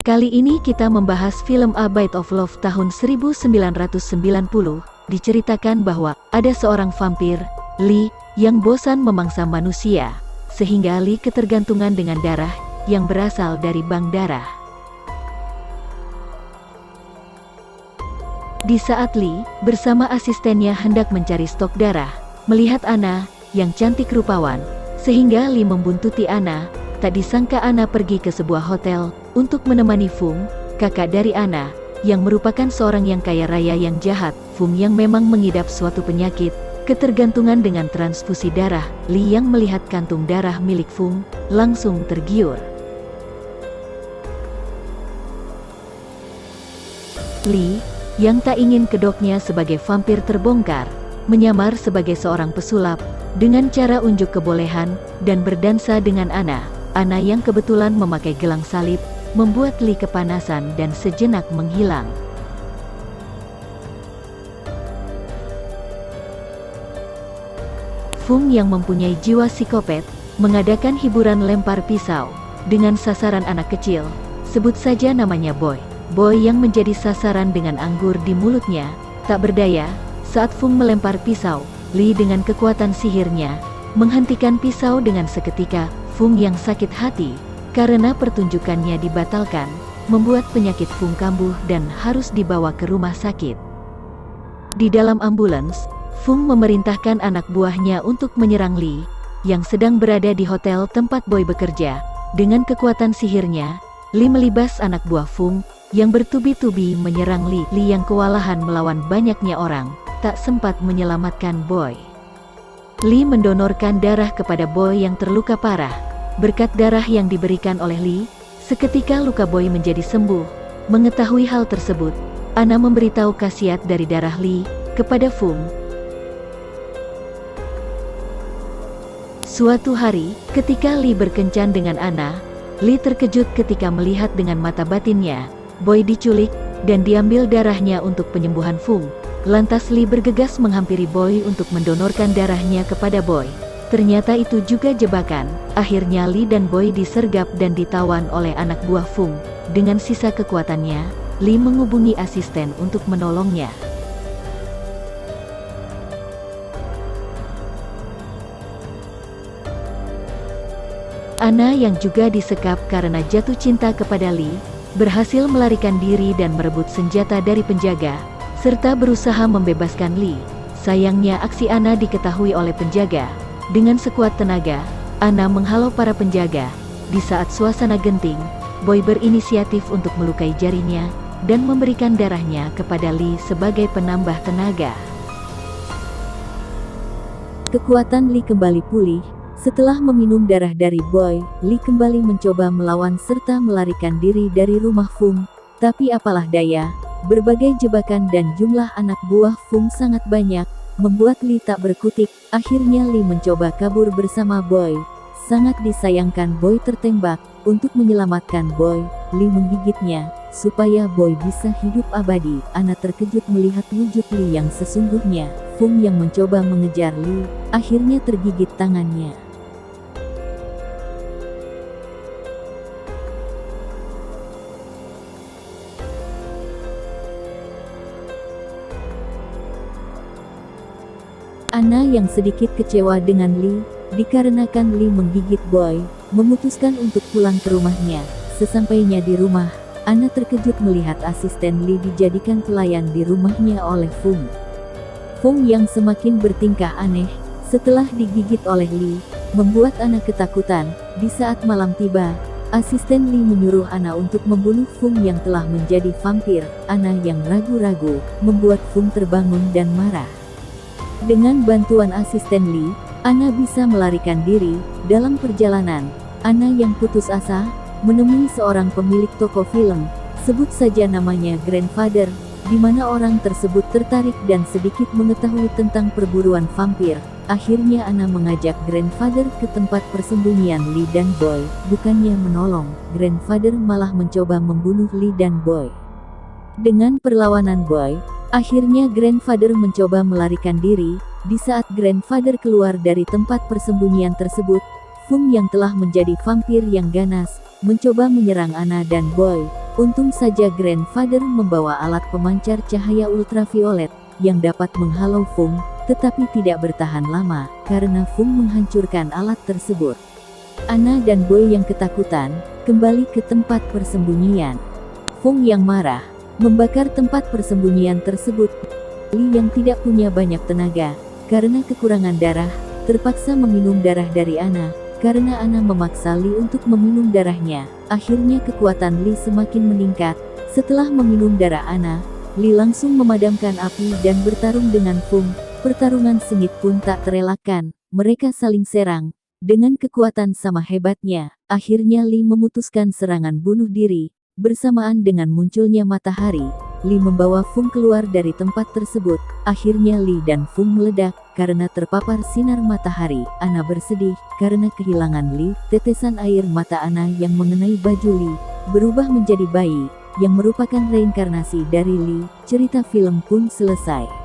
Kali ini kita membahas film A Bite of Love tahun 1990. Diceritakan bahwa ada seorang vampir, Lee, yang bosan memangsa manusia, sehingga Lee ketergantungan dengan darah yang berasal dari bank darah. Di saat Lee bersama asistennya hendak mencari stok darah, melihat Anna yang cantik rupawan, sehingga Lee membuntuti Anna. Tak disangka Anna pergi ke sebuah hotel untuk menemani Fung, kakak dari Anna, yang merupakan seorang yang kaya raya yang jahat. Fung yang memang mengidap suatu penyakit ketergantungan dengan transfusi darah. Lee yang melihat kantung darah milik Fung langsung tergiur. Lee yang tak ingin kedoknya sebagai vampir terbongkar, menyamar sebagai seorang pesulap dengan cara unjuk kebolehan dan berdansa dengan Anna. Anna yang kebetulan memakai gelang salib membuat Lee kepanasan dan sejenak menghilang. Fung yang mempunyai jiwa psikopat mengadakan hiburan lempar pisau dengan sasaran anak kecil, sebut saja namanya Boy. Boy yang menjadi sasaran dengan anggur di mulutnya. Tak berdaya, saat Fung melempar pisau, Lee dengan kekuatan sihirnya menghentikan pisau dengan seketika. Fung yang sakit hati karena pertunjukannya dibatalkan, membuat penyakit Fung kambuh dan harus dibawa ke rumah sakit. Di dalam ambulans, Fung memerintahkan anak buahnya untuk menyerang Lee yang sedang berada di hotel tempat Boy bekerja. Dengan kekuatan sihirnya, Lee melibas anak buah Fung yang bertubi-tubi menyerang Lee. Lee yang kewalahan melawan banyaknya orang, tak sempat menyelamatkan Boy. Lee mendonorkan darah kepada Boy yang terluka parah. Berkat darah yang diberikan oleh Lee, seketika luka Boy menjadi sembuh. Mengetahui hal tersebut, Anna memberitahu khasiat dari darah Lee kepada Fung. Suatu hari, ketika Lee berkencan dengan Anna, Lee terkejut ketika melihat dengan mata batinnya Boy diculik dan diambil darahnya untuk penyembuhan Fung. Lantas Lee bergegas menghampiri Boy untuk mendonorkan darahnya kepada Boy. Ternyata itu juga jebakan. Akhirnya Lee dan Boy disergap dan ditawan oleh anak buah Fung. Dengan sisa kekuatannya, Lee menghubungi asisten untuk menolongnya. Anna yang juga disekap karena jatuh cinta kepada Lee, berhasil melarikan diri dan merebut senjata dari penjaga, serta berusaha membebaskan Lee. Sayangnya aksi Anna diketahui oleh penjaga. Dengan sekuat tenaga, Anna menghalau para penjaga. Di saat suasana genting, Boy berinisiatif untuk melukai jarinya dan memberikan darahnya kepada Lee sebagai penambah tenaga. Kekuatan Lee kembali pulih. Setelah meminum darah dari Boy, Lee kembali mencoba melawan serta melarikan diri dari rumah Fung. Tapi apalah daya, berbagai jebakan dan jumlah anak buah Fung sangat banyak, membuat Lee tak berkutik. Akhirnya Lee mencoba kabur bersama Boy. Sangat disayangkan Boy tertembak. Untuk menyelamatkan Boy, Lee menggigitnya, supaya Boy bisa hidup abadi. Anna terkejut melihat wujud Lee yang sesungguhnya. Fung yang mencoba mengejar Lee, akhirnya tergigit tangannya. Anna yang sedikit kecewa dengan Lee, dikarenakan Lee menggigit Boy, memutuskan untuk pulang ke rumahnya. Sesampainya di rumah, Anna terkejut melihat asisten Lee dijadikan pelayan di rumahnya oleh Fung. Fung yang semakin bertingkah aneh, setelah digigit oleh Lee, membuat Anna ketakutan. Di saat malam tiba, asisten Lee menyuruh Anna untuk membunuh Fung yang telah menjadi vampir. Anna yang ragu-ragu, membuat Fung terbangun dan marah. Dengan bantuan asisten Lee, Anna bisa melarikan diri. Dalam perjalanan, Anna yang putus asa, menemui seorang pemilik toko film, sebut saja namanya Grandfather, di mana orang tersebut tertarik dan sedikit mengetahui tentang perburuan vampir. Akhirnya Anna mengajak Grandfather ke tempat persembunyian Lee dan Boy. Bukannya menolong, Grandfather malah mencoba membunuh Lee dan Boy. Dengan perlawanan Boy, akhirnya Grandfather mencoba melarikan diri. Di saat Grandfather keluar dari tempat persembunyian tersebut, Fung yang telah menjadi vampir yang ganas, mencoba menyerang Anna dan Boy. Untung saja Grandfather membawa alat pemancar cahaya ultraviolet yang dapat menghalau Fung, tetapi tidak bertahan lama karena Fung menghancurkan alat tersebut. Anna dan Boy yang ketakutan kembali ke tempat persembunyian. Fung yang marah membakar tempat persembunyian tersebut. Li yang tidak punya banyak tenaga karena kekurangan darah terpaksa meminum darah dari Anna. Karena Anna memaksa Li untuk meminum darahnya, akhirnya kekuatan Li semakin meningkat. Setelah meminum darah Anna, Li langsung memadamkan api dan bertarung dengan Fung. Pertarungan sengit pun tak terelakkan, mereka saling serang. Dengan kekuatan sama hebatnya, akhirnya Li memutuskan serangan bunuh diri. Bersamaan dengan munculnya matahari, Li membawa Fung keluar dari tempat tersebut. Akhirnya Li dan Fung meledak karena terpapar sinar matahari. Anna bersedih karena kehilangan Li. Tetesan air mata Anna yang mengenai baju Li berubah menjadi bayi, yang merupakan reinkarnasi dari Li. Cerita film pun selesai.